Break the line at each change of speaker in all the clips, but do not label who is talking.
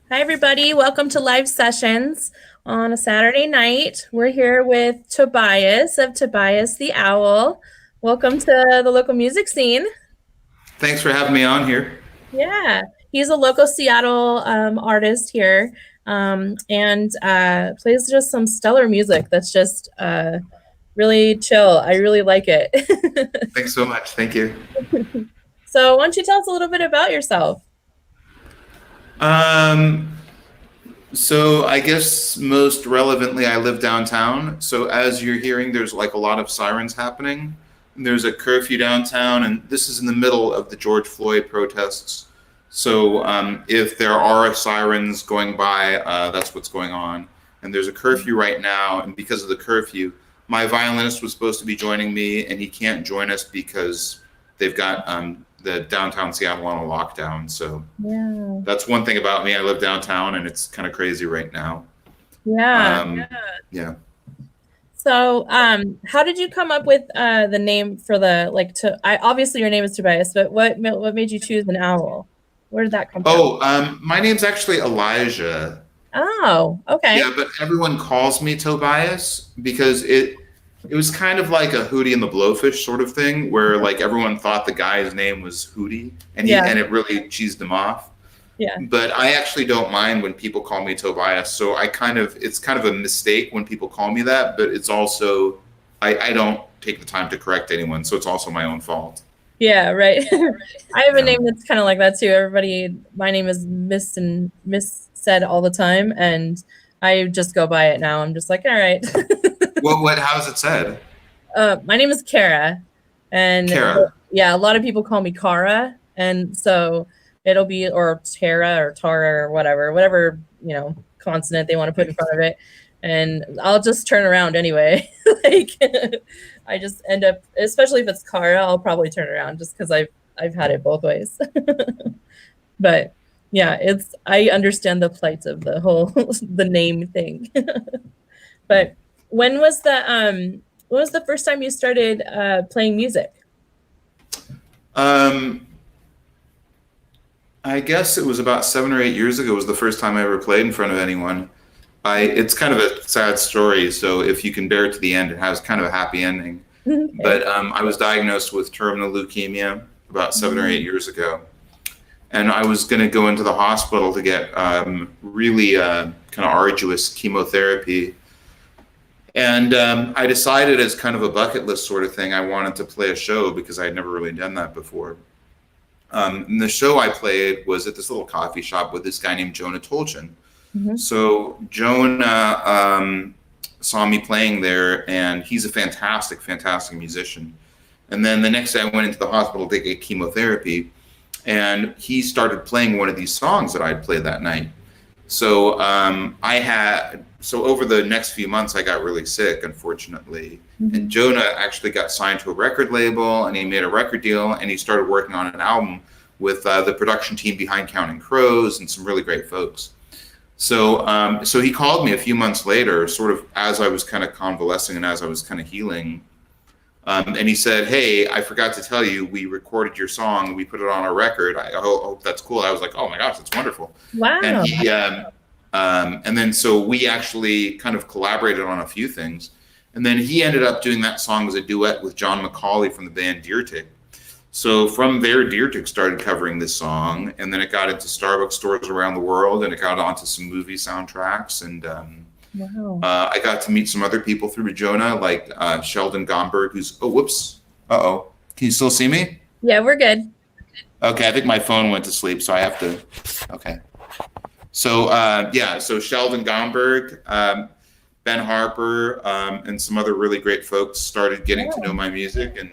Hi, everybody. Welcome to Live Sessions on a Saturday night. We're here with Tobias of Tobias the Owl. Welcome to the local music scene.
Thanks for having me on here.
Yeah, he's a local Seattle artist here and plays just some stellar music that's just really chill. I really like it.
Thanks so much. Thank you.
So, why don't you tell us a little bit about yourself?
Um, so I guess most relevantly, I live downtown. So as you're hearing, there's like a lot of sirens happening. There's a curfew downtown, and this is in the middle of the George Floyd protests. So if there are sirens going by, that's what's going on. And there's a curfew right now, and because of the curfew, my violinist was supposed to be joining me, and he can't join us because they've got the downtown Seattle on a lockdown. So
Yeah.
that's one thing about me. I live downtown, and it's kind of crazy right now.
Yeah.
Yeah.
So, how did you come up with the name for the like to I obviously your name is Tobias, but what made you choose an owl? Where did that come from?
Oh, my name's actually Elijah.
Oh, okay.
Yeah, but everyone calls me Tobias because it was kind of like a Hootie and the Blowfish sort of thing, where like everyone thought the guy's name was Hootie, and he
Yeah,
and it really cheesed him off.
yeah.
But I actually don't mind when people call me Tobias. So it's kind of a mistake when people call me that, but it's also I don't take the time to correct anyone, so it's also my own fault.
Yeah, right. I have a
Yeah.
name that's kind of like that too. My name is Miss said all the time, and I just go by it now. I'm just like, all right.
How's it said?
My name is Kara, and
Kara.
yeah, a lot of people call me Kara, and so it'll be or Tara or Tara or whatever consonant they want to put in front of it, and I'll just turn around anyway. Like I just end up, especially if it's Kara, I'll probably turn around just because I've had it both ways. But yeah, it's I understand the plight of the whole the name thing. But when was the first time you started playing music?
Um, I guess it was about 7 or 8 years ago was the first time I ever played in front of anyone. It's kind of a sad story, so if you can bear it to the end, it has kind of a happy ending.
Okay.
But I was diagnosed with terminal leukemia about 7 or 8 years ago, and I was going to go into the hospital to get really kind of arduous chemotherapy. And I decided, as kind of a bucket list sort of thing, I wanted to play a show because I had never really done that before. And the show I played was at this little coffee shop with this guy named Jonah Tolchin.
Mhm.
So Jonah saw me playing there, and he's a fantastic, fantastic musician. And then the next day, I went into the hospital to get chemotherapy, and he started playing one of these songs that I had played that night. So so over the next few months, I got really sick, unfortunately. And
Mhm.
Jonah actually got signed to a record label, and he made a record deal, and he started working on an album with the production team behind Counting Crows and some really great folks. So he called me a few months later, sort of as I was kind of convalescing and as I was kind of healing. And he said, "Hey, I forgot to tell you, we recorded your song. We put it on our record. I hope that's cool." I was like, "Oh my gosh, that's wonderful." And
Wow.
and then so we actually kind of collaborated on a few things. And then he ended up doing that song as a duet with John McCauley from the band Deer Tick. So from there, Deer Tick started covering this song, and then it got into Starbucks stores around the world, and it got onto some movie soundtracks. And
Wow.
I got to meet some other people through Jonah, like Sheldon Gomberg, who's whoops, can you still see me?
Yeah, we're good.
Okay, I think my phone went to sleep, so I have to. Okay, so yeah, so Sheldon Gomberg, Ben Harper, and some other really great folks started getting to know
Oh,
my music, and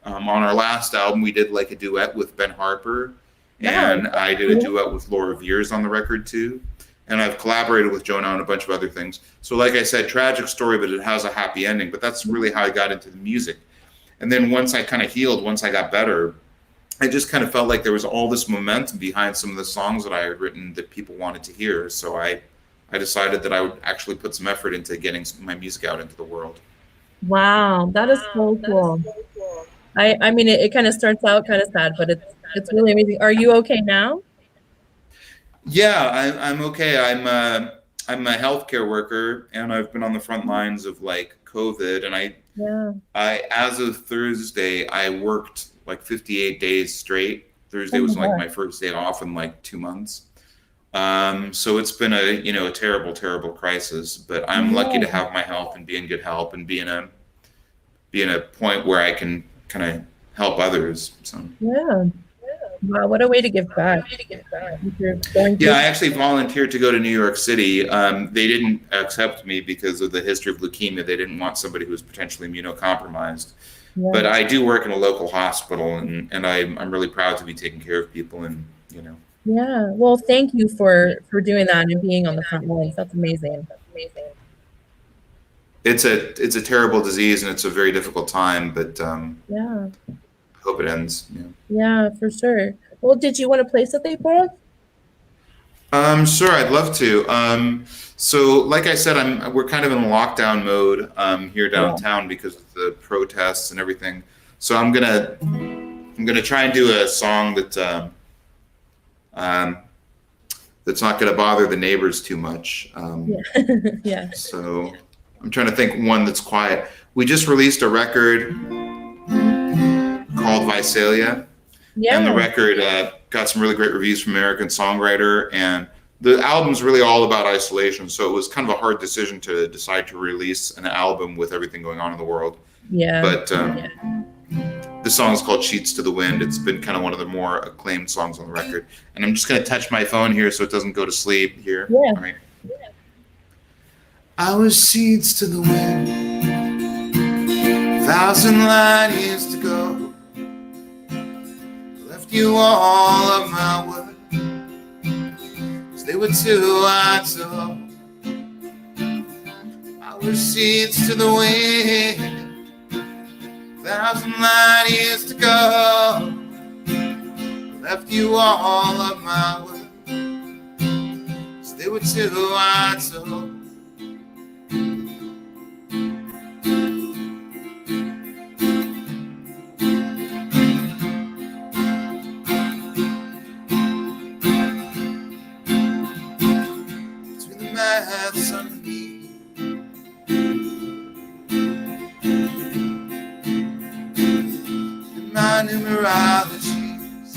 on our last album, we did like a duet with Ben Harper,
wow.
and I did a duet with Laura Veers on the record too. And I've collaborated with Jonah on a bunch of other things. So, like I said, tragic story, but it has a happy ending. But that's really how I got into the music. And then once I kind of healed, once I got better, I just kind of felt like there was all this momentum behind some of the songs that I had written that people wanted to hear. So I decided that I would actually put some effort into getting my music out into the world.
Wow, that is so cool. I mean it kind of starts out kind of sad, but it's really amazing. Are you okay now?
Yeah, I'm okay. I'm a healthcare worker, and I've been on the front lines of like COVID, and
Yeah.
I as of Thursday, I worked like 58 days straight. Thursday
Oh my
was like
God.
my first day off in like 2 months. So it's been a terrible, terrible crisis. But I'm lucky to
Yeah.
have my health and be in good health and be in a point where I can kind of help others. So.
Yeah. Wow, what a way to give back. If you're going
Yeah,
through.
I actually volunteered to go to New York City. They didn't accept me because of the history of leukemia. They didn't want somebody who was potentially immunocompromised. But
Yeah.
I do work in a local hospital, and I'm really proud to be taking care of people. And
Yeah. Well, thank you for doing that and being on the front lines. That's amazing.
it's a terrible disease, and it's a very difficult time. But
Yeah.
I hope it ends. Yeah.
Yeah, for sure. Well, did you want to play something for us?
Sure, I'd love to. So, like I said, we're kind of in lockdown mode here
Yeah.
downtown because of the protests and everything. So I'm gonna try and do a song um, that's not gonna bother the neighbors too much.
Yeah. Yeah.
So I'm trying to think one that's quiet. We just released a record called Visalia, and the
Yeah.
record got some really great reviews from American Songwriter, and the album's really all about isolation. So it was kind of a hard decision to decide to release an album with everything going on in the world.
Yeah.
But the song is called Sheets to the Wind. It's been kind of one of the more acclaimed songs on the record. And I'm just going to touch my phone here so it doesn't go to sleep here.
Yeah.
All right. I was sheets to the wind, 1,000 light years to go. Left you all of my words, 'cause they were too hard to hold. I was sheets to the wind, 1,000 light years to go. Left you all of my words, 'cause they were too hard to hold. Between the maths underneath and my numerologies,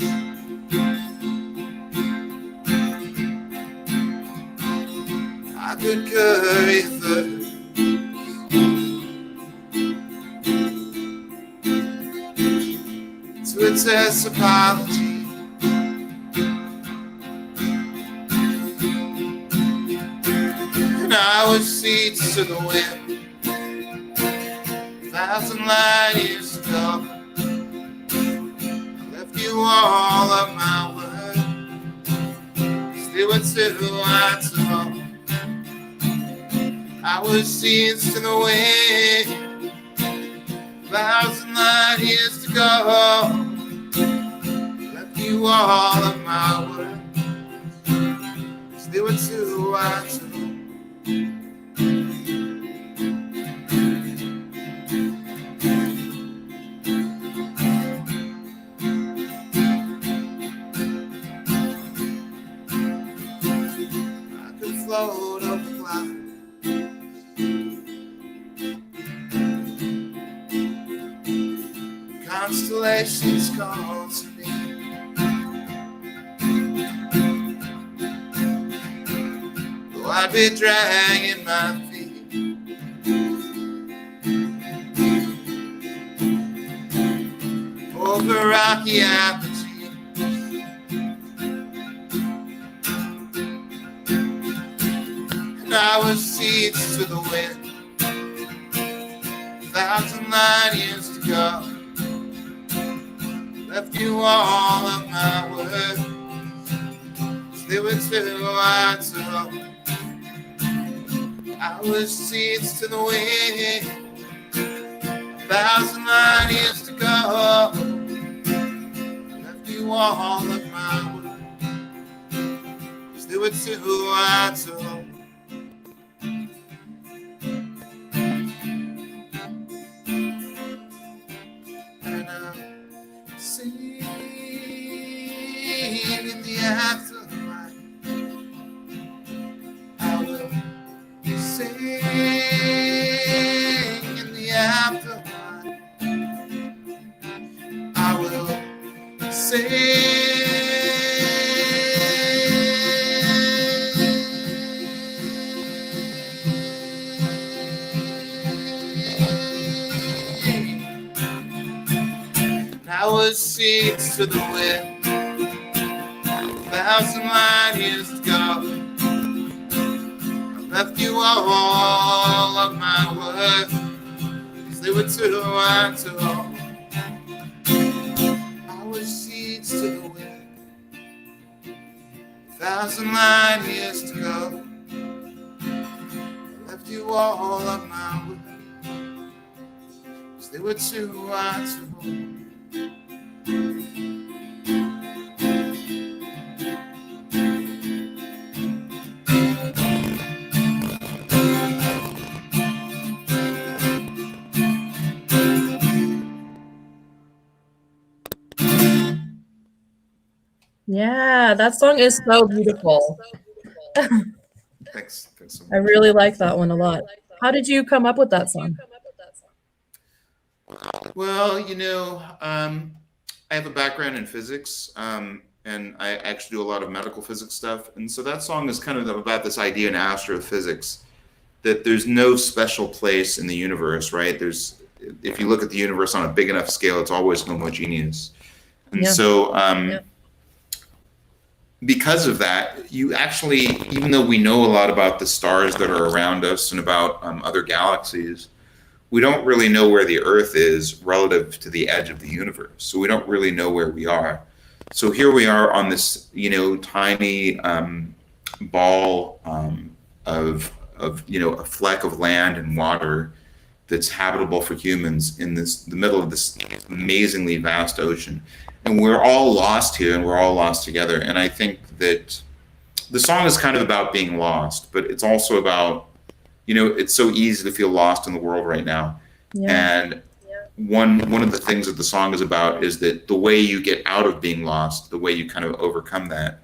I could curry thirst to a test apology. And I was seats to the wind, 1,000 light years ago. I left you all of my words, they were too hard to hold. I was seats to the wind, 1,000 light years to go. Left you all of my words, they were too hard to hold. I could float up clouds, constellations call to me. Though I'd be dragging my feet over rocky apogee. And I was seats to the wind, 1,000 light years to go. Left you all of my words, they were too hard to hold. I was seats to the wind, 1,000 light years to go. Left you all of my words, they were too hard to hold. And I'm singing in the afterlife, will sing in the afterlife. I will Our seats to the wind, 1,000 light years to go. I left you all of my words, 'cause they were too hard to hold. Our seats to the wind, 1,000 light years to go. I left you all of my words, 'cause they were too hard to hold.
Yeah, that song is so beautiful.
Thanks so much.
I really like that one a lot. How did you come up with that song?
Well, I have a background in physics, and I actually do a lot of medical physics stuff. And so that song is kind of about this idea in astrophysics that there's no special place in the universe, right? If you look at the universe on a big enough scale, it's always homogeneous. And so because of that, you actually, even though we know a lot about the stars that are around us and about other galaxies, we don't really know where the Earth is relative to the edge of the universe. So we don't really know where we are. So here we are on this, tiny ball of a fleck of land and water that's habitable for humans in the middle of this amazingly vast ocean. And we're all lost here, and we're all lost together. And I think that the song is kind of about being lost, but it's also about, it's so easy to feel lost in the world right now. Yeah. And one of the things that the song is about is that the way you get out of being lost, the way you kind of overcome that,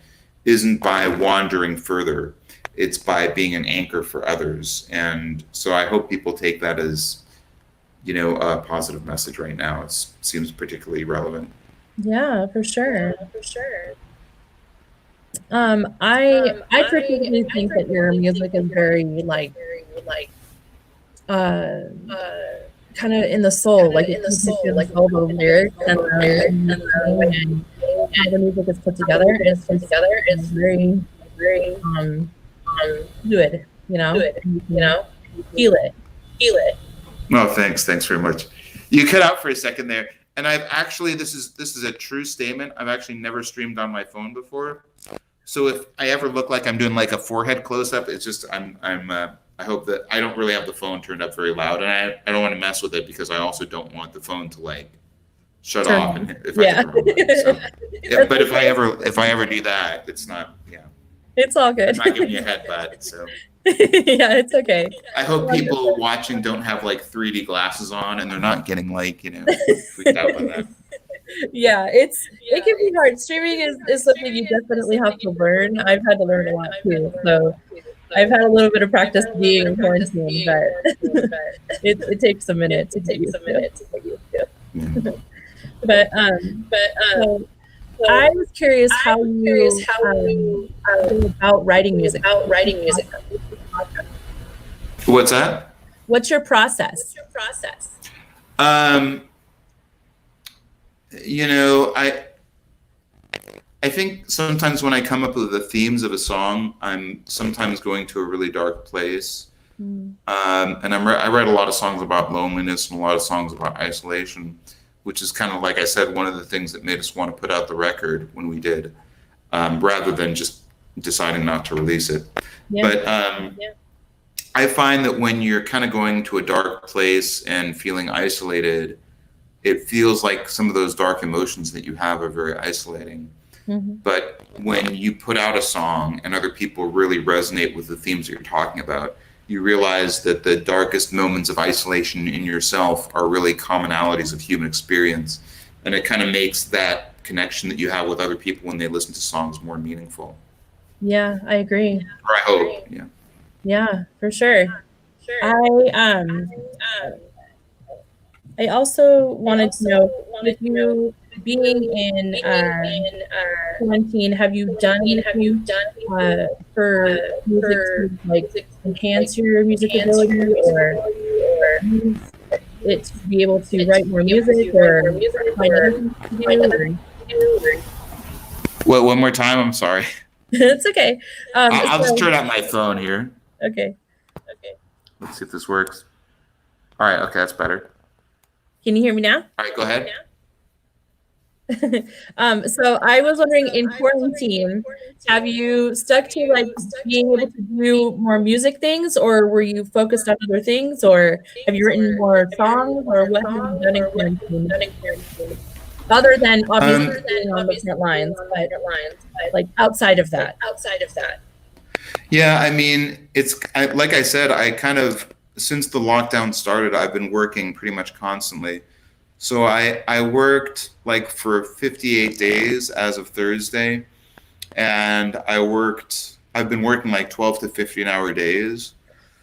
isn't by wandering further. It's by being an anchor for others. And so I hope people take that as, a positive message right now. It seems particularly relevant.
Yeah, for sure. I particularly think that your music is very kind of in the soul, like in the soul, the lyrics and the music is put together. It's very fluid, feel it.
Oh, thanks very much. You cut out for a second there. And I've actually, this is a true statement. I've actually never streamed on my phone before. So if I ever look like I'm doing like a forehead close up, it's just I hope that I don't really have the phone turned up very loud, and I don't want to mess with it because I also don't want the phone to shut off. And if I but if I ever do that, it's not. Yeah,
it's all good.
I'm not giving you a headbutt. So.
Yeah, it's okay.
I hope people watching don't have 3D glasses on and they're not getting freaked out by that.
Yeah, it can be hard. Streaming is something you definitely have to learn. I've had to learn a lot too. So I've had a little bit of practice being in quarantine, but it takes a minute to get used to. But so I was curious how you go about writing music.
What's that?
What's your process?
I think sometimes when I come up with the themes of a song, I'm sometimes going to a really dark place. And I write a lot of songs about loneliness and a lot of songs about isolation, which is kind of, like I said, one of the things that made us want to put out the record when we did, rather than just deciding not to release it. Yeah. But I find that when you're kind of going to a dark place and feeling isolated, it feels like some of those dark emotions that you have are very isolating. Mm-hmm. But when you put out a song and other people really resonate with the themes that you're talking about, you realize that the darkest moments of isolation in yourself are really commonalities of human experience. And it kind of makes that connection that you have with other people when they listen to songs more meaningful.
Yeah, I agree.
Or I hope, yeah.
Yeah, for sure. I um I also wanted to know, with you being in quarantine, have you done anything for music to like enhance your music ability or use it to be able to write more music or find other things to do? Or...
What? One more time. I'm sorry.
It's okay.
I'll just
So
turn out my phone here.
okay.
Let's see if this works. All right. Okay, that's better.
Can you hear me now?
All right, go ahead.
So I was wondering, in quarantine, have you stuck to like being able to do more music things, or were you focused on other things, or have you written more songs, or what have you done in quarantine? Other than obviously being on the front lines, but like outside of that.
Yeah, I mean, like I said, I kind of, since the lockdown started, I've been working pretty much constantly. So I worked like for 58 days as of Thursday, and I've been working like 12 to 15-hour days.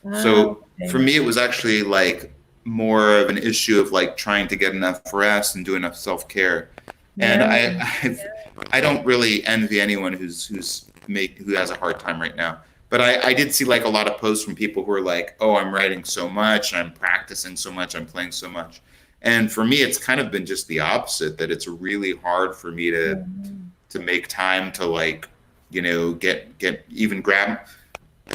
Wow.
So for
Okay.
me, it was actually like more of an issue of like trying to get enough rest and do enough self-care. And
Yeah.
I don't really envy anyone who has a hard time right now. But I did see like a lot of posts from people who are like, "Oh, I'm writing so much, I'm practicing so much, I'm playing so much." And for me, it's kind of been just the opposite. That it's really hard for me to make time to like, get even grab.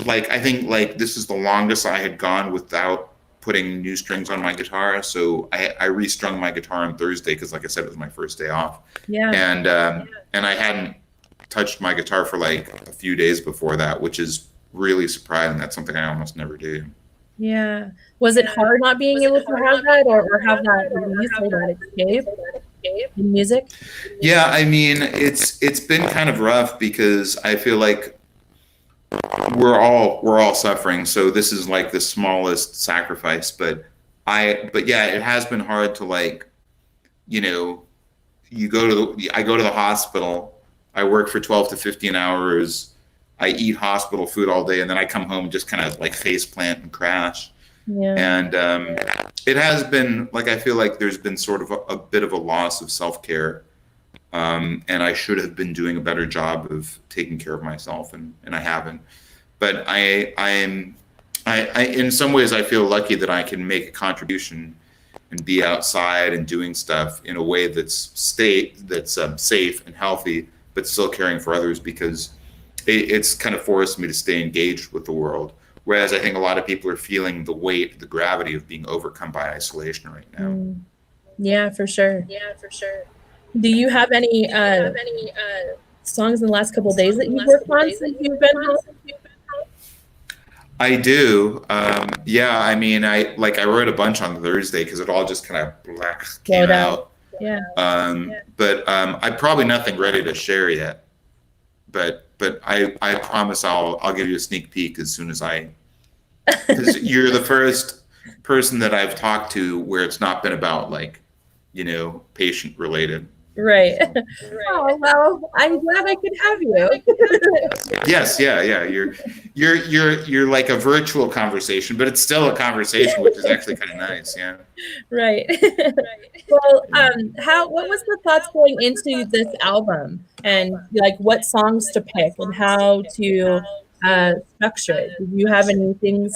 Like I think like this is the longest I had gone without putting new strings on my guitar. So I restrung my guitar on Thursday because, like I said, it was my first day off,
Yeah.
and I hadn't touched my guitar for like a few days before that, which is really surprising. That's something I almost never do.
Yeah. Was it hard not being able to have that, or have that release or that escape in music?
Yeah, I mean, it's been kind of rough because I feel like we're all suffering. So this is like the smallest sacrifice, but yeah, it has been hard to like, you know, I go to the hospital. I work for 12 to 15 hours. I eat hospital food all day, and then I come home and just kind of like face plant and crash.
Yeah.
And it has been like I feel like there's been sort of a bit of a loss of self care, and I should have been doing a better job of taking care of myself, and I haven't. But I in some ways I feel lucky that I can make a contribution and be outside and doing stuff in a way that's safe and healthy, but still caring for others because it's kind of forced me to stay engaged with the world. Whereas I think a lot of people are feeling the weight, the gravity of being overcome by isolation right now.
Yeah, for sure. Do you have any songs in the last couple of days that you've worked on since you've been home?
I do. Yeah, I mean, I wrote a bunch on Thursday because it all just kind of came
Flowed out.
out.
Yeah.
But I probably nothing ready to share yet. But I promise I'll give you a sneak peek as soon as because you're the first person that I've talked to where it's not been about like, patient related.
Right. Oh, well, I'm glad I could have you.
Yes, yeah. You're like a virtual conversation, but it's still a conversation, which is actually kind of nice. Yeah.
Right. Well, what was the thoughts going into this album, and like what songs to pick and how to structure it? Did you have any things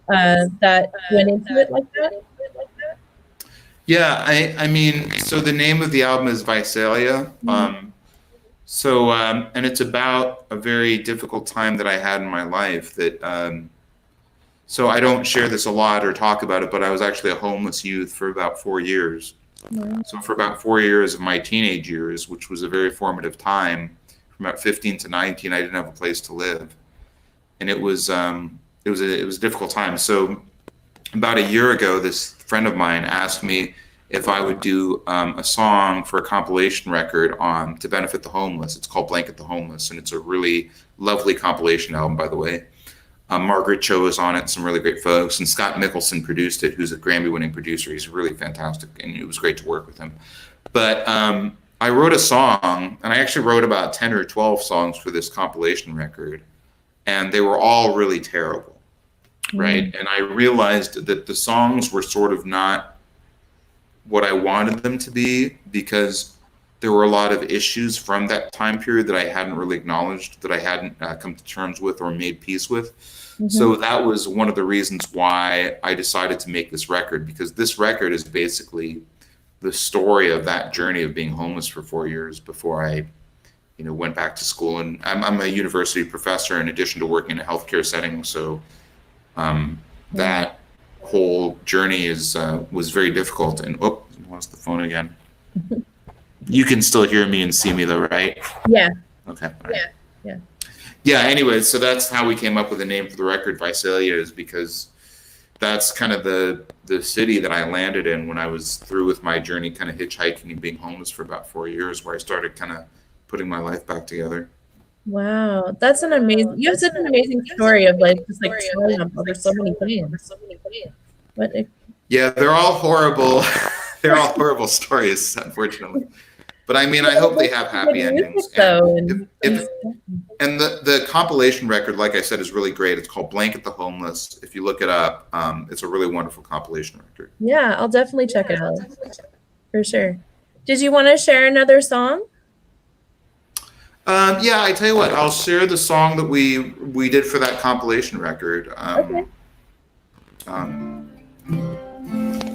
that went into it like that?
Yeah, I mean, so the name of the album is Visalia. And it's about a very difficult time that I had in my life so I don't share this a lot or talk about it, but I was actually a homeless youth for about 4 years. So for about 4 years of my teenage years, which was a very formative time, from about 15 to 19, I didn't have a place to live. And it was a difficult time. So about a year ago, this friend of mine asked me if I would do a song for a compilation record to benefit the homeless. It's called Blanket the Homeless, and it's a really lovely compilation album, by the way. Margaret Cho is on it, some really great folks, and Scott Mickelson produced it, who's a Grammy-winning producer. He's really fantastic, and it was great to work with him. But I wrote a song, and I actually wrote about 10 or 12 songs for this compilation record, and they were all really terrible. right? And I realized that the songs were sort of not what I wanted them to be, because there were a lot of issues from that time period that I hadn't really acknowledged, that I hadn't come to terms with or made peace with. So that was one of the reasons why I decided to make this record, because this record is basically the story of that journey of being homeless for 4 years before I, went back to school. And I'm a university professor in addition to working in a healthcare setting. So that whole journey was very difficult. And lost the phone again. You can still hear me and see me though, right?
Yeah.
Okay.
Right. Yeah.
Yeah. Anyway, so that's how we came up with the name for the record, Visalia, is because that's kind of the city that I landed in when I was through with my journey, kind of hitchhiking and being homeless for about 4 years, where I started kind of putting my life back together.
Wow, that's an amazing. You have such an amazing story of like just like triumph over so many things. What?
Yeah, they're all horrible. They're all horrible stories, unfortunately. But I mean, I hope they have happy endings. And the compilation record, like I said, is really great. It's called Blanket the Homeless. If you look it up, it's a really wonderful compilation record.
Yeah, I'll definitely check it out. For sure. Did you want to share another song?
Yeah, I tell you what, I'll share the song that we did for that compilation record.
Okay.
And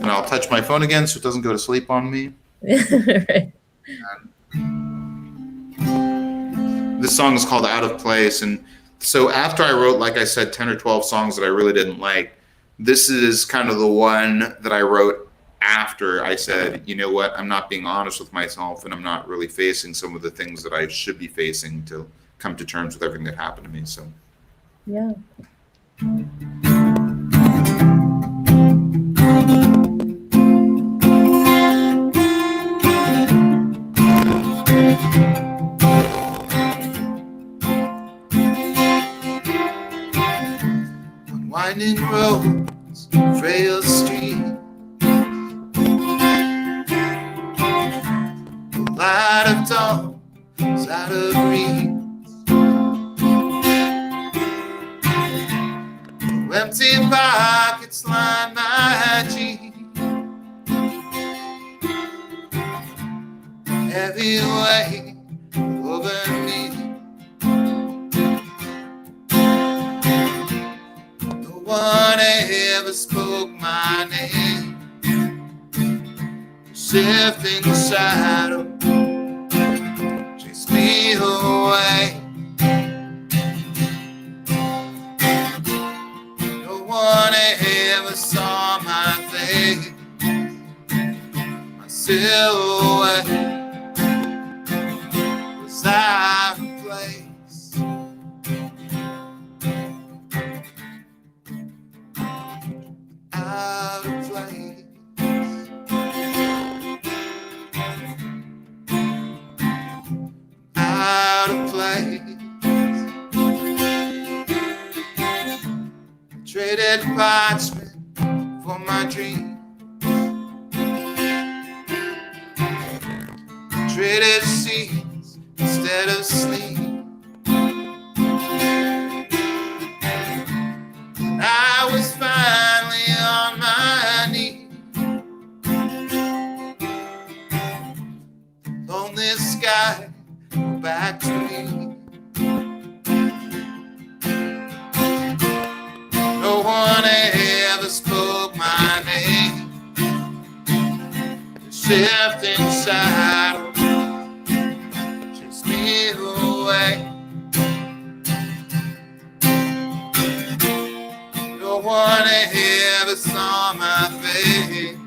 I'll touch my phone again so it doesn't go to sleep on me.
Right.
This song is called Out of Place. And so after I wrote, like I said, 10 or 12 songs that I really didn't like, this is kind of the one that I wrote after I said, you know what, I'm not being honest with myself, and I'm not really facing some of the things that I should be facing to come to terms with everything that happened to me. So
yeah.
On winding roads, frail street, light of dawn is out of reach. Empty pockets line my cheek. Heavy weight over me. No one ever spoke my name. Shifting shadow chase me away. No one ever saw my face, my silhouette was out of place. Out of place. Out of place. Traded parchment for my dream. Traded sheets instead of sleep. And I was finally on my knees. Lonely sky, go back to me. No one ever spoke my name. The shifting shadow chased me away. No one ever saw my face,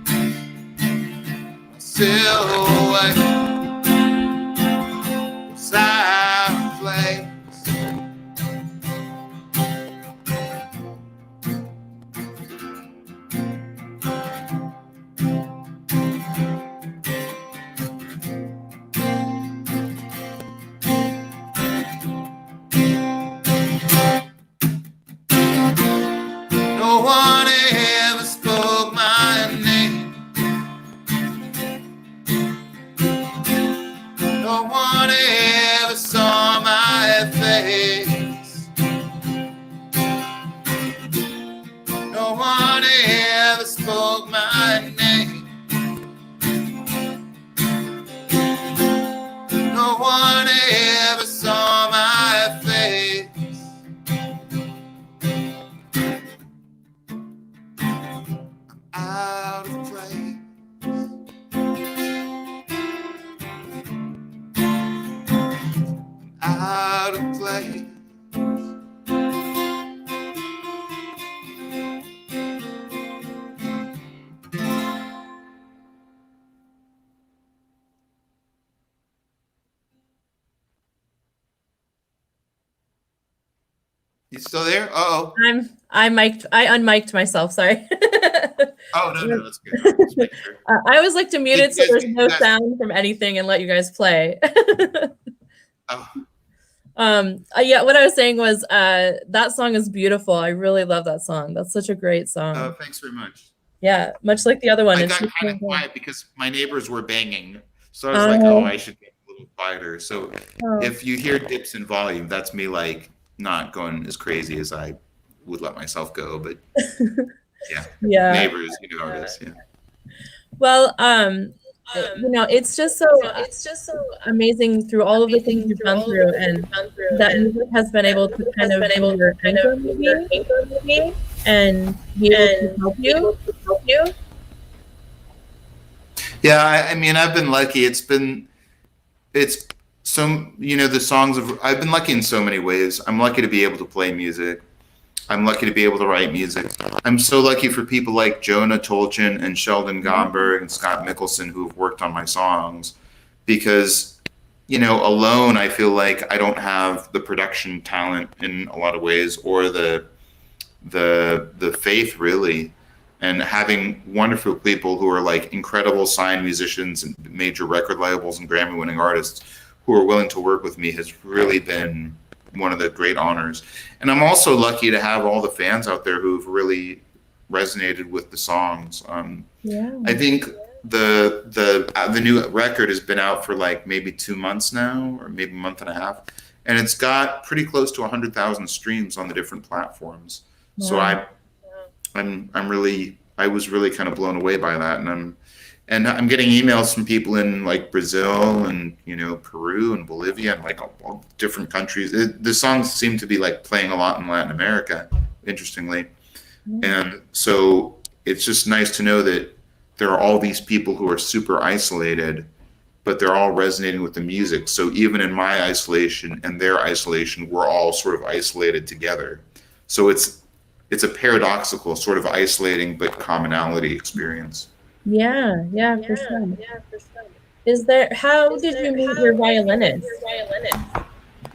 my silhouette was out of place. No one ever spoke my name. You still there? Oh.
I unmiked myself. Sorry.
Oh no, that's good. Just make sure.
I always like to mute it so there's
You
no
guys,
sound from anything and let you guys play.
oh,
Yeah, what I was saying was that song is beautiful. I really love that song. That's such a great song.
thanks very much.
Yeah, much like the other one.
I
It's
got
just
kind
so
of
good.
quiet because my neighbors were banging. So I was like, oh, I should get a little quieter. So
Oh.
if you hear dips in volume, that's me like not going as crazy as I would let myself go. But yeah,
Yeah.
neighbors, you know how it is. Yeah.
Well, it's just so amazing through all of the things you've gone through, and that music has been able to kind of be your anchor maybe, and be able to help you.
Yeah, I mean, I've been lucky. It's some, the songs of, I've been lucky in so many ways. I'm lucky to be able to play music. I'm lucky to be able to write music. I'm so lucky for people like Jonah Tolchin and Sheldon Gomberg and Scott Mickelson who have worked on my songs, because, alone, I feel like I don't have the production talent in a lot of ways, or the faith really. And having wonderful people who are like incredible signed musicians and major record labels and Grammy winning artists who are willing to work with me has really been one of the great honors. And I'm also lucky to have all the fans out there who've really resonated with the songs. I think the new record has been out for like maybe 2 months now, or maybe a month and a half, and it's got pretty close to 100,000 streams on the different platforms. Wow. So I was really kind of blown away by that, and I'm getting emails from people in like Brazil and Peru and Bolivia and like all different countries. The songs seem to be like playing a lot in Latin America, interestingly, and so it's just nice to know that there are all these people who are super isolated, but they're all resonating with the music. So even in my isolation and their isolation, we're all sort of isolated together. So it's a paradoxical sort of isolating but commonality experience.
Yeah, for sure. How did you meet your violinist?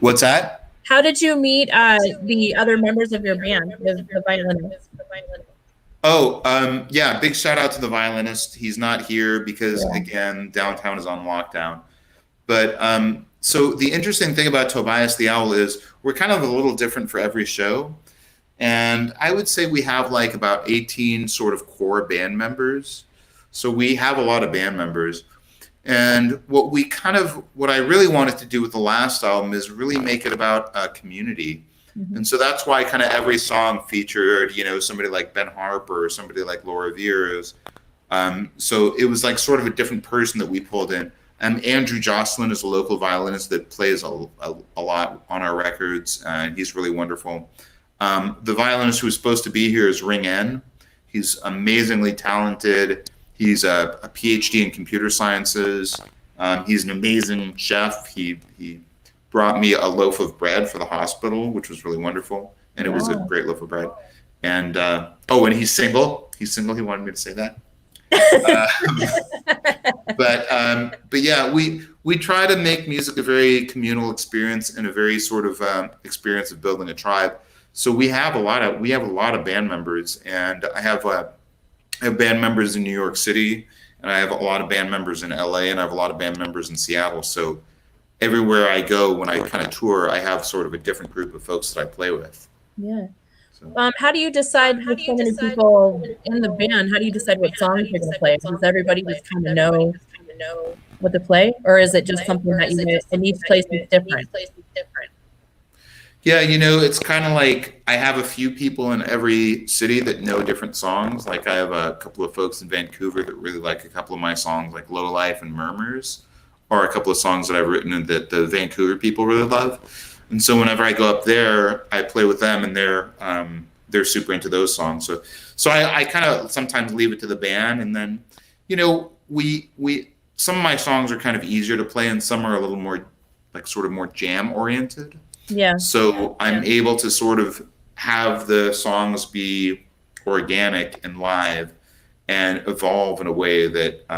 What's that?
How did you meet the other members of your band, the violinist?
Oh, yeah, big shout out to the violinist. He's not here because, again, downtown is on lockdown. But so the interesting thing about Tobias the Owl is we're kind of a little different for every show. And I would say we have like about 18 sort of core band members. So we have a lot of band members. And what I really wanted to do with the last album is really make it about a community. Mm-hmm. And so that's why kind of every song featured, somebody like Ben Harper or somebody like Laura Vieira's. So it was like sort of a different person that we pulled in. Andrew Jocelyn is a local violinist that plays a lot on our records, and he's really wonderful. The violinist who's supposed to be here is Ring N. He's amazingly talented. He's a PhD in computer sciences. He's an amazing chef. He brought me a loaf of bread for the hospital, which was really wonderful. And it was a great loaf of bread. And, and he's single. He's single. He wanted me to say that. But yeah, we try to make music a very communal experience and a very sort of experience of building a tribe. So we have a lot of band members, and I have band members in New York City, and I have a lot of band members in LA, and I have a lot of band members in Seattle. So everywhere I go, when I kind of tour, I have sort of a different group of folks that I play with.
Yeah. So, how do you decide with so many people in the band? How do you decide what songs you're going to play? Does everybody just kind of know what to play, or is it just something that in each place is different?
Yeah, it's kind of like I have a few people in every city that know different songs. Like I have a couple of folks in Vancouver that really like a couple of my songs, like Low Life and Murmurs, or a couple of songs that I've written that the Vancouver people really love. And so whenever I go up there, I play with them, and they're super into those songs. So I kind of sometimes leave it to the band, and then we some of my songs are kind of easier to play, and some are a little more like sort of more jam oriented.
Yeah.
So I'm able to sort of have the songs be organic and live and evolve in a way that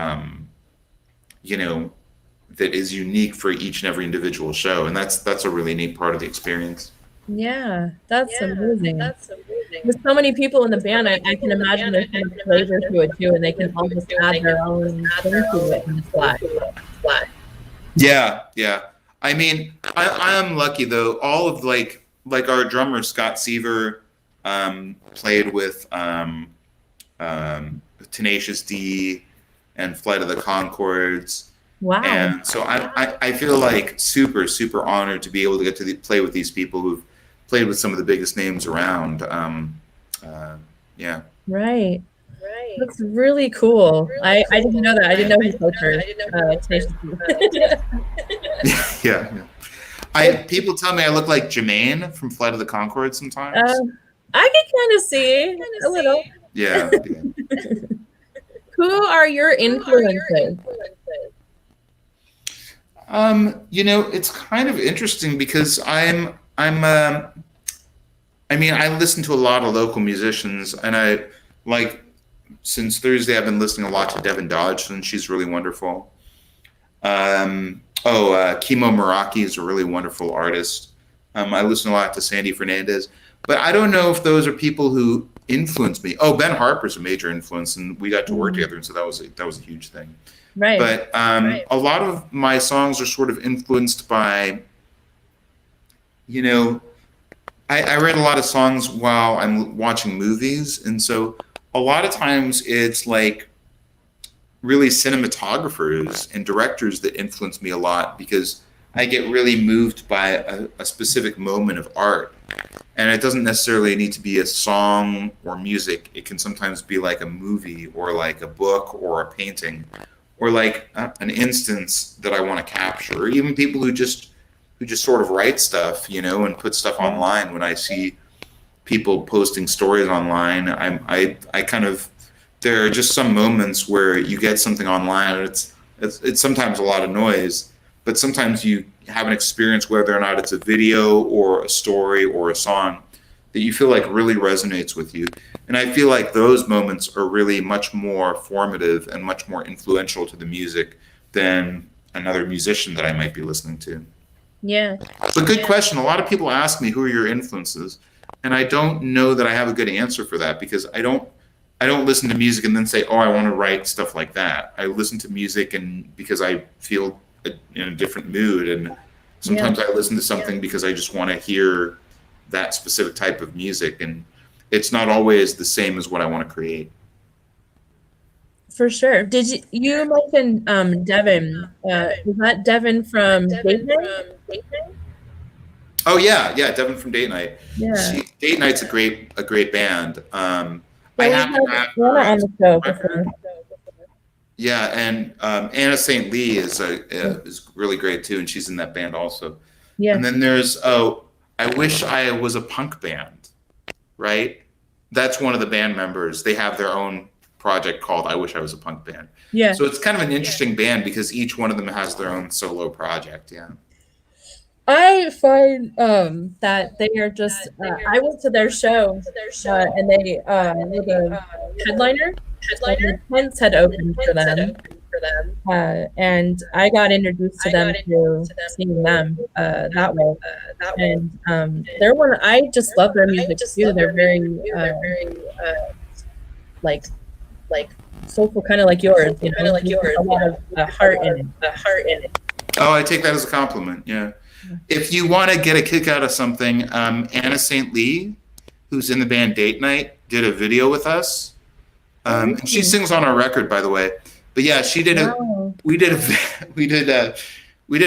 that is unique for each and every individual show, and that's a really neat part of the experience.
Yeah, that's amazing. With so many people in the band, I can imagine there's so much flavor to it too, and they can all just add their own thing to it when it's flat.
Yeah, yeah. I mean, I am lucky though. All of like our drummer Scott Seaver played with Tenacious D and Flight of the Conchords.
Wow.
And so I feel like super honored to be able to get to play with these people who've played with some of the biggest names around. Yeah.
Right. That's really cool. I didn't know that. I didn't know he coached Tenacious D.
Yeah. People tell me I look like Jermaine from Flight of the Conchords sometimes.
I can kind of see a little.
Yeah.
Who are your influences?
It's kind of interesting because I mean, I listen to a lot of local musicians, and since Thursday, I've been listening a lot to Devin Dodge, and she's really wonderful. Kimo Meraki is a really wonderful artist. I listen a lot to Sandy Fernandez, but I don't know if those are people who influenced me. Oh, Ben Harper's a major influence, and we got to work together, and so that was a huge thing.
Right.
But a lot of my songs are sort of influenced by, I read a lot of songs while I'm watching movies, and so a lot of times it's like really cinematographers and directors that influence me a lot because I get really moved by a specific moment of art. And it doesn't necessarily need to be a song or music. It can sometimes be like a movie or like a book or a painting or like an instance that I want to capture, or even people who just sort of write stuff, and put stuff online. When I see people posting stories online, I kind of, there are just some moments where you get something online and it's sometimes a lot of noise, but sometimes you have an experience, whether or not it's a video or a story or a song, that you feel like really resonates with you. And I feel like those moments are really much more formative and much more influential to the music than another musician that I might be listening to.
Yeah.
It's a good question. A lot of people ask me, who are your influences? And I don't know that I have a good answer for that, because I don't listen to music and then say, oh, I want to write stuff like that. I listen to music and because I feel in a different mood, and sometimes I listen to something because I just want to hear that specific type of music, and it's not always the same as what I want to create.
For sure. Did you mentioned Devin? Was that Devin from Date Night?
Oh yeah, Devin from Date Night.
Yeah.
Date Night's a great band. I
have Anna on the show before.
Yeah, and Anna St. Lee is really great too, and she's in that band also. Yeah. And then there's I Wish I Was a Punk Band, right? That's one of the band members. They have their own project called I Wish I Was a Punk Band. Yeah. So it's kind of an interesting band because each one of them has their own solo project. Yeah. I
find that they are just. I went to their show, and they were the headliner. Like the tents had opened for them. And I got introduced to them through seeing them that way. And they're one. I just love their music too. They're very like soulful, kind of like yours. A lot of heart in it.
Oh, I take that as a compliment. Yeah. If you want to get a kick out of something, Anna St. Lee, who's in the band Date Night, did a video with us. And she sings on our record, by the way. But yeah, she did we did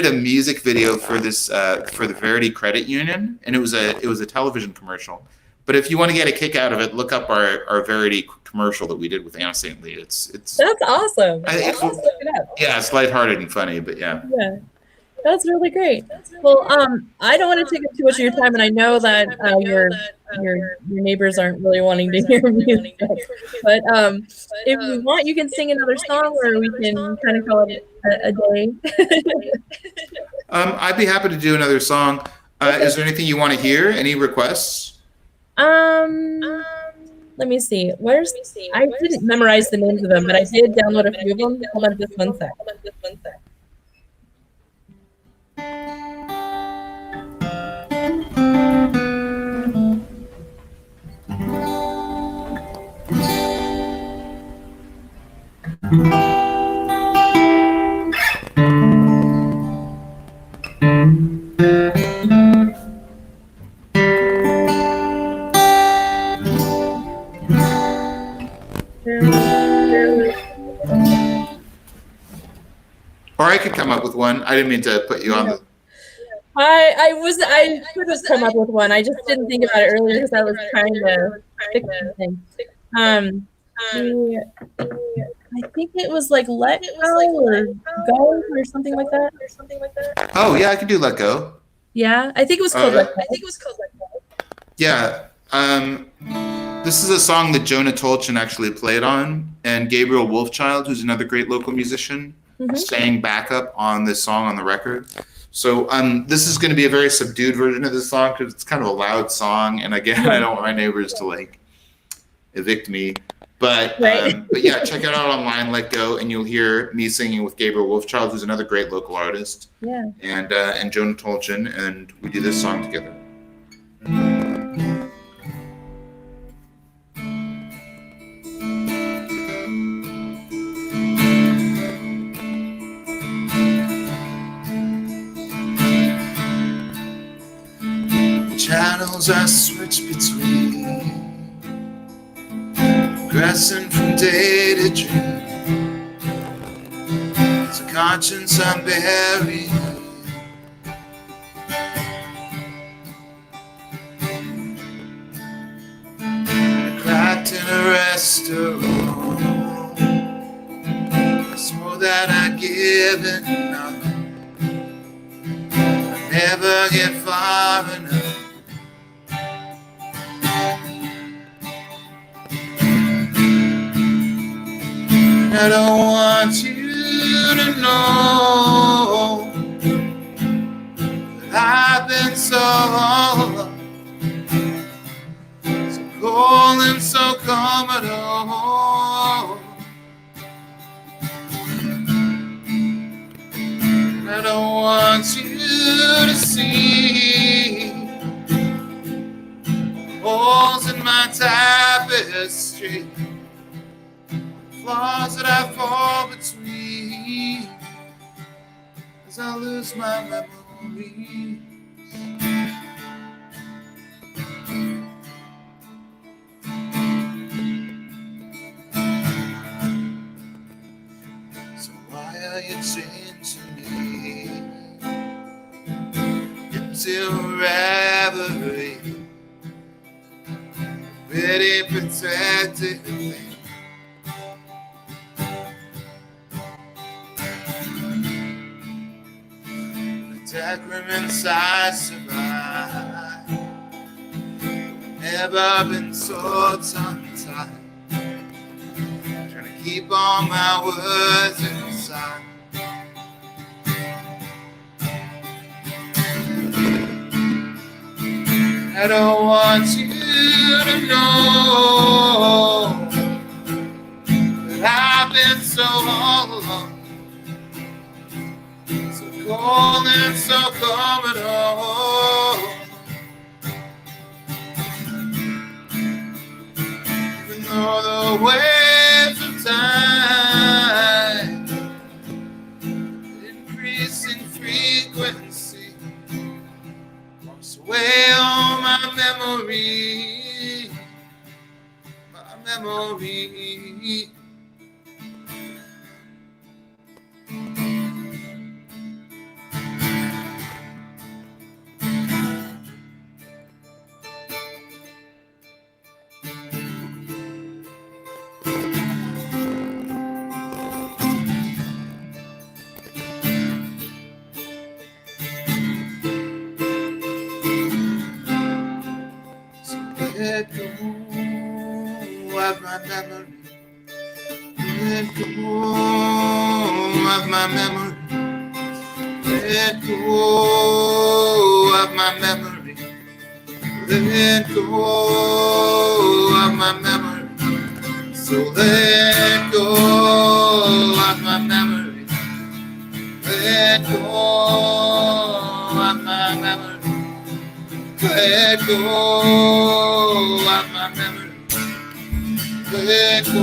a music video for this for the Verity Credit Union, and it was a television commercial. But if you want to get a kick out of it, look up our Verity commercial that we did with Anna St. Lee. It's
that's awesome.
Yeah, it's lighthearted and funny, but yeah.
Yeah. That's really great. Well, I don't want to take up too much of your time, and I know that your neighbors aren't really wanting to hear music. But if you want, you can sing another song, or we can kind of call it a day.
I'd be happy to do another song. Is there anything you want to hear? Any requests?
Let me see. I didn't memorize the names of them, but I did download a few of them. Hold on just one sec.
Or I could come up with one. I didn't mean to put you on the.
I could have come up with one. I just didn't think about it earlier because I was trying to fix something. I think it was like Let Go or Go or something like that.
Oh yeah, I could do Let Go.
Yeah, I think it was called Let Go.
Yeah. This is a song that Jonah Tolchin actually played on, and Gabriel Wolfchild, who's another great local musician, sang backup on this song on the record. So this is going to be a very subdued version of this song because it's kind of a loud song, and again, I don't want my neighbors to like evict me. But yeah, check it out online, Let Go, and you'll hear me singing with Gabriel Wolfchild, who's another great local artist.
Yeah.
And Jonah Tolchin, and we do this song together. Channels I switch between, progressing from day to dream. It's a conscience I'm buried. Cracked in a restaurant, I swore that I'd given enough. I never get far enough. I don't want you to know that I've been so long, so cold and so commodore. I don't want you to see holes in my tapestry, flaws that I fall between as I lose my memories. So why are you changing me into a reverie, really protected me? Decorum inside survive. Never been so tongue-tied, trying to keep all my words inside. I don't want you to know that I've been so all alone, cold and so commodore. Even though the waves of time increasing frequency wash away all my memory, my memory. Let go of my memory. Let go of my memory. Let go of my memory. Let go of my memory. So let go of my memory. Let go of my memory. Let go of my memory. Let go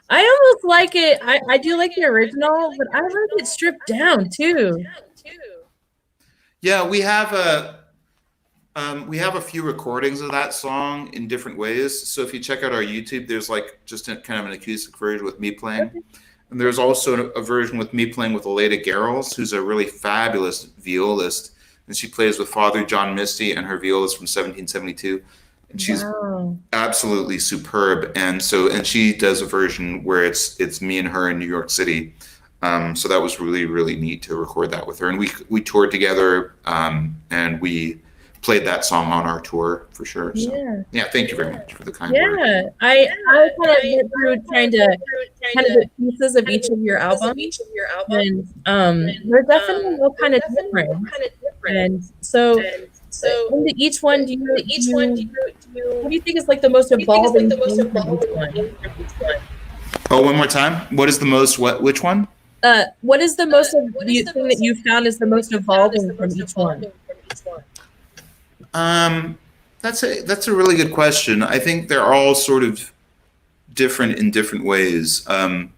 I almost like it. I do like the original, but I like it stripped down too.
Yeah, we have a few recordings of that song in different ways. So if you check out our YouTube, there's like just kind of an acoustic version with me playing.
Okay.
And there's also a version with me playing with Aleda Garrels, who's a really fabulous violist. And she plays with Father John Misty and her violist from 1772. And she's
Wow.
absolutely superb. And she does a version where it's me and her in New York City. So that was really, really neat to record that with her. And we toured together, and we played that song on our tour for sure. So yeah, thank you very much for the kind word.
Yeah, I kind of went through trying to kind of get pieces of each of your albums, and they're definitely all kind of different. And so into each one, what do you think is like the most evolving thing from each one?
Oh, one more time. What is the most what? Which one?
What is the most thing that you found is the most evolving from each one?
That's a really good question. I think they're all sort of different in different ways. Every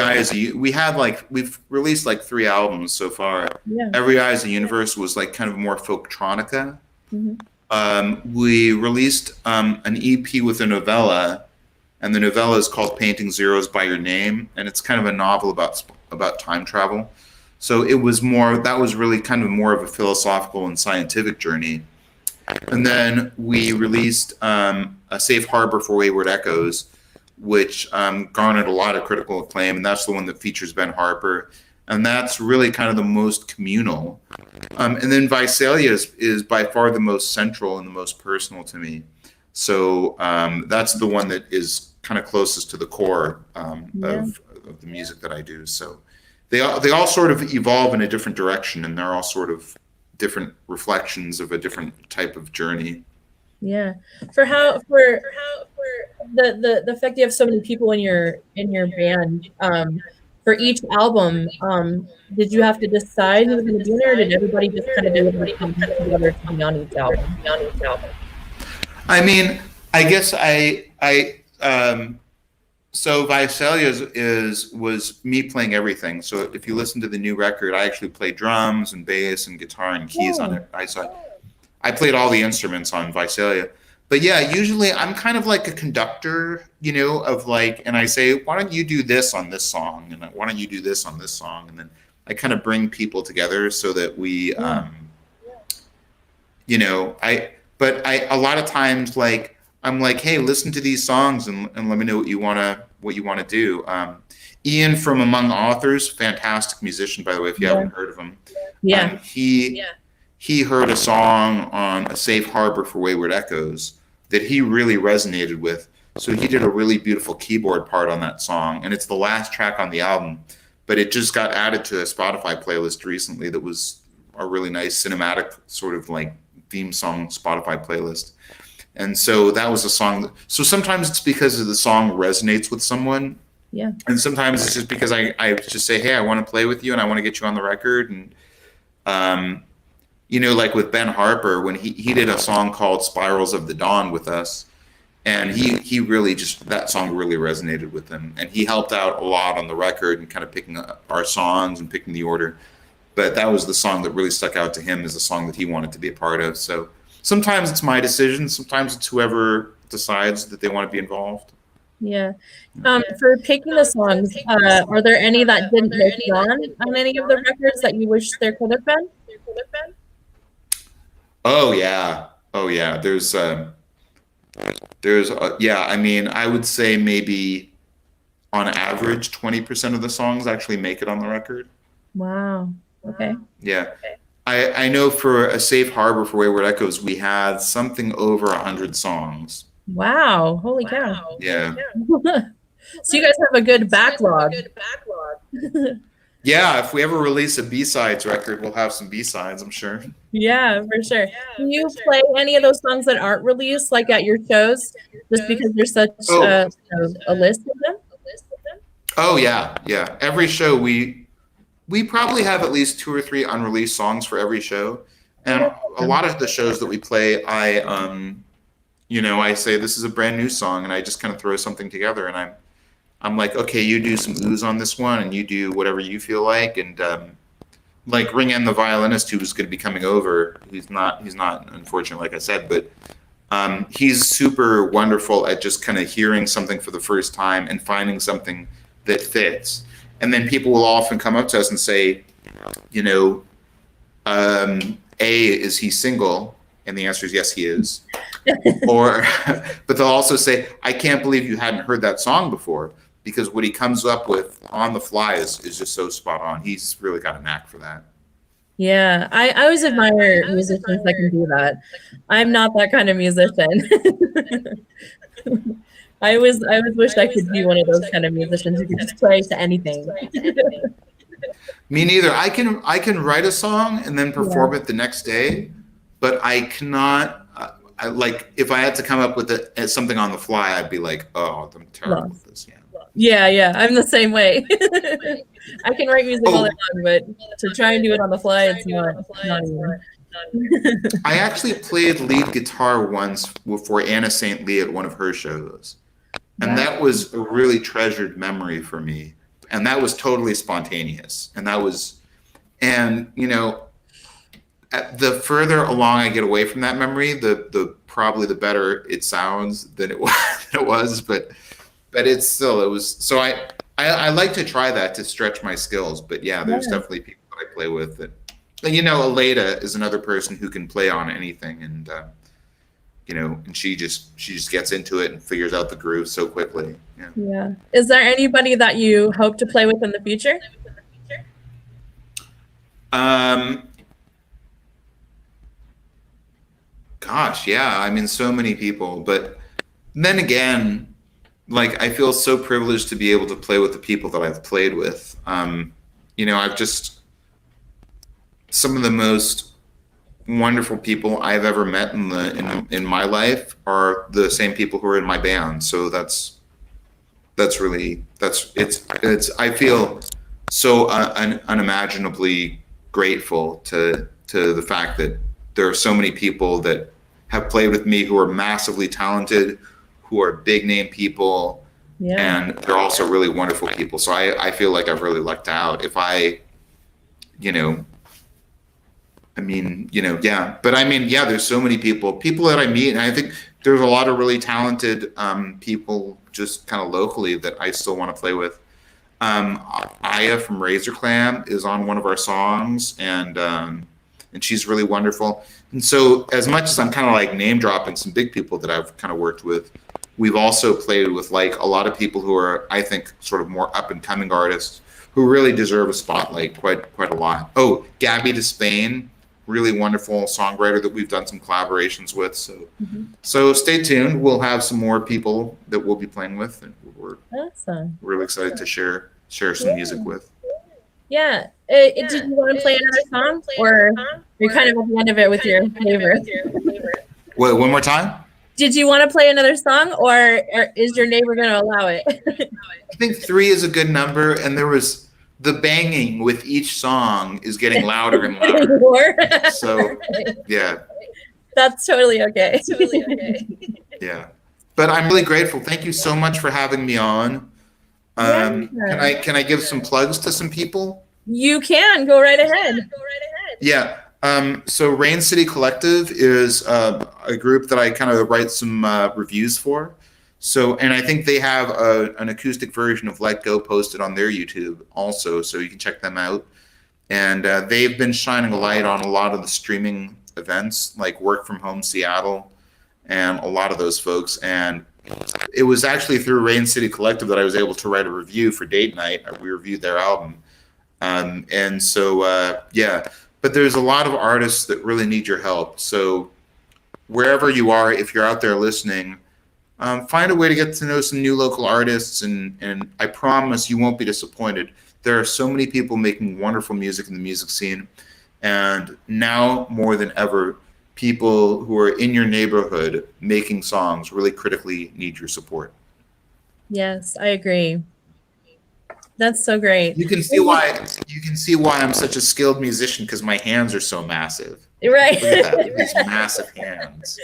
Eye is we've released like 3 albums so far.
Yeah.
Every Eye is a Universe was like kind of more folktronica.
Mm-hmm.
We released an EP with a novella, and the novella is called Painting Zeros by Your Name, and it's kind of a novel about time travel. So that was really kind of more of a philosophical and scientific journey. And then we released A Safe Harbor for Wayward Echoes, which garnered a lot of critical acclaim, and that's the one that features Ben Harper. And that's really kind of the most communal. And then Visalia is by far the most central and the most personal to me. So that's the one that is kind of closest to the core of the music that I do. So they all sort of evolve in a different direction, and they're all sort of different reflections of a different type of journey.
Yeah. For the fact you have so many people in your band, for each album, did you have to decide who was going to be there, or did everybody just kind of do whatever came together to be on each album?
I mean, I guess so Visalia was me playing everything. So if you listen to the new record, I actually play drums and bass and guitar and keys on it. I played all the instruments on Visalia. But yeah, usually I'm kind of like a conductor, and I say, why don't you do this on this song? And why don't you do this on this song? And then I kind of bring people together so that we, a lot of times, like, I'm like, hey, listen to these songs and let me know what you want to do. Ian from Among Authors, fantastic musician, by the way, if you haven't heard of him.
Yeah.
He heard a song on A Safe Harbor for Wayward Echoes that he really resonated with. So he did a really beautiful keyboard part on that song. And it's the last track on the album, but it just got added to a Spotify playlist recently that was a really nice cinematic sort of like theme song Spotify playlist. And so that was a song. So sometimes it's because the song resonates with someone.
Yeah.
And sometimes it's just because I just say, hey, I want to play with you and I want to get you on the record. And, like with Ben Harper, when he did a song called Spirals of the Dawn with us, and he really that song really resonated with him. And he helped out a lot on the record and kind of picking up our songs and picking the order. But that was the song that really stuck out to him as a song that he wanted to be a part of. So sometimes it's my decision. Sometimes it's whoever decides that they want to be involved.
Yeah. For picking the songs, are there any that didn't make it on any of the records that you wish there could have been?
Oh yeah. There's I mean, I would say maybe on average 20% of the songs actually make it on the record.
Wow. Okay.
Yeah. I know for A Safe Harbor for Wayward Echoes, we had something over 100 songs.
Wow. Holy cow.
Yeah.
So you guys have a good backlog.
Yeah, if we ever release a B-sides record, we'll have some B-sides, I'm sure.
Yeah, for sure. Do you play any of those songs that aren't released, like at your shows, just because there's such a list of them?
Oh, yeah. Every show, we probably have at least 2 or 3 unreleased songs for every show. And a lot of the shows that we play, I say this is a brand new song, and I just kind of throw something together, and I'm like, okay, you do some ooze on this one, and you do whatever you feel like, and like ring in the violinist who's going to be coming over. He's not unfortunate, like I said, but he's super wonderful at just kind of hearing something for the first time and finding something that fits. And then people will often come up to us and say, is he single? And the answer is yes, he is. But they'll also say, I can't believe you hadn't heard that song before, because what he comes up with on the fly is just so spot on. He's really got a knack for that.
Yeah, I always admire musicians that can do that. I'm not that kind of musician. I always wished I could be one of those kind of musicians who could just play to anything.
Me neither. I can write a song and then perform it the next day, but I cannot. Like if I had to come up with something on the fly, I'd be like, oh, I'm terrible at this.
Yeah, I'm the same way. I can write music all day long, but to try and do it on the fly, it's not even.
I actually played lead guitar once for Anna St. Lee at one of her shows, and that was a really treasured memory for me. And that was totally spontaneous. And the further along I get away from that memory, the probably the better it sounds than it was. But it was. So I like to try that to stretch my skills. But yeah, there's definitely people that I play with that. And Aleda is another person who can play on anything, and and she just gets into it and figures out the groove so quickly.
Yeah. Is there anybody that you hope to play with in the future?
Gosh, yeah. I mean, so many people. But then again, like, I feel so privileged to be able to play with the people that I've played with. I've just some of the most wonderful people I've ever met in my life are the same people who are in my band. So I feel so unimaginably grateful to the fact that there are so many people that have played with me who are massively talented, who are big name people, and they're also really wonderful people. So I feel like I've really lucked out. If there's so many people that I meet, and I think there's a lot of really talented people just kind of locally that I still want to play with. Aya from Razor Clam is on one of our songs, and she's really wonderful. And so as much as I'm kind of like name dropping some big people that I've kind of worked with, we've also played with like a lot of people who are, I think, sort of more up and coming artists who really deserve a spotlight quite a lot. Oh, Gabby Despain, really wonderful songwriter that we've done some collaborations with. So stay tuned. We'll have some more people that we'll be playing with, and we're really excited to share some music with.
Yeah. Did you want to play another song, or you're kind of at the end of it with your neighbor?
Wait, one more time?
Did you want to play another song, or is your neighbor going to allow it?
I think 3 is a good number, and there was the banging with each song is getting louder and louder. So, yeah.
That's totally okay.
Yeah. But I'm really grateful. Thank you so much for having me on. Can I give some plugs to some people?
You can. Go right ahead.
Yeah. So Rain City Collective is a group that I kind of write some reviews for. So, and I think they have an acoustic version of Let Go posted on their YouTube also, so you can check them out. And they've been shining a light on a lot of the streaming events, like Work From Home Seattle, and a lot of those folks. And it was actually through Rain City Collective that I was able to write a review for Date Night. We reviewed their album. And so, but there's a lot of artists that really need your help. So wherever you are, if you're out there listening, find a way to get to know some new local artists, and I promise you won't be disappointed. There are so many people making wonderful music in the music scene, and now more than ever, people who are in your neighborhood making songs really critically need your support.
Yes, I agree. That's so great.
You can see why I'm such a skilled musician, because my hands are so massive.
Right.
Look at that, these massive hands.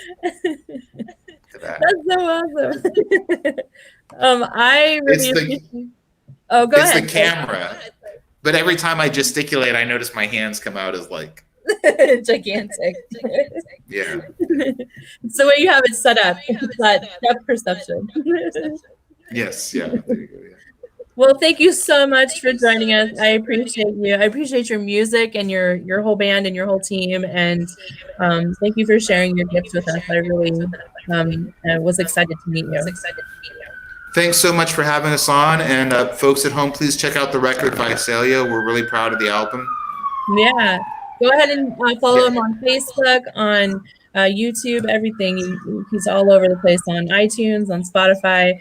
to that.
That's so awesome. I really
It's
appreciate. Oh, go ahead.
the camera. But every time I gesticulate, I notice my hands come out as like
Gigantic.
yeah.
It's the way you have it set up. It's that depth perception.
Yes, yeah. There you go, yeah.
Well, thank you so much for joining us. I appreciate you. I appreciate your music and your whole band and your whole team. And thank you for sharing your gifts with us. I really was excited to meet you.
Thanks so much for having us on. And folks at home, please check out the record Visalia. We're really proud of the album.
Yeah. Go ahead and follow him on Facebook, on YouTube, everything. He's all over the place on iTunes, on Spotify.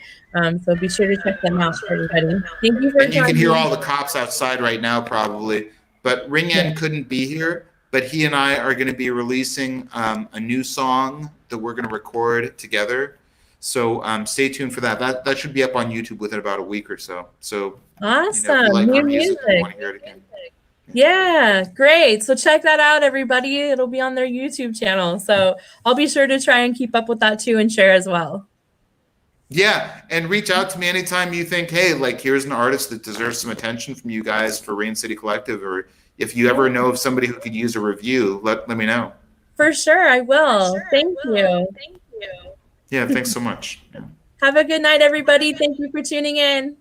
So be sure to check them out, everybody. Thank you for
And you can hear
joining.
all the cops outside right now, probably. But Ring N couldn't be here, but he and I are going to be releasing a new song that we're going to record together. So stay tuned for that. That should be up on YouTube within about a week or so. So
Awesome.
if you like
New
our music,
music.
you want to hear it again.
Yeah, great. So check that out, everybody. It'll be on their YouTube channel. So I'll be sure to try and keep up with that too and share as well.
Yeah, and reach out to me anytime you think, hey, like here's an artist that deserves some attention from you guys for Rain City Collective, or if you ever know of somebody who could use a review, let me know.
For sure, I will. Thank you.
Yeah, thanks so much. Yeah.
Have a good night, everybody. Thank you for tuning in.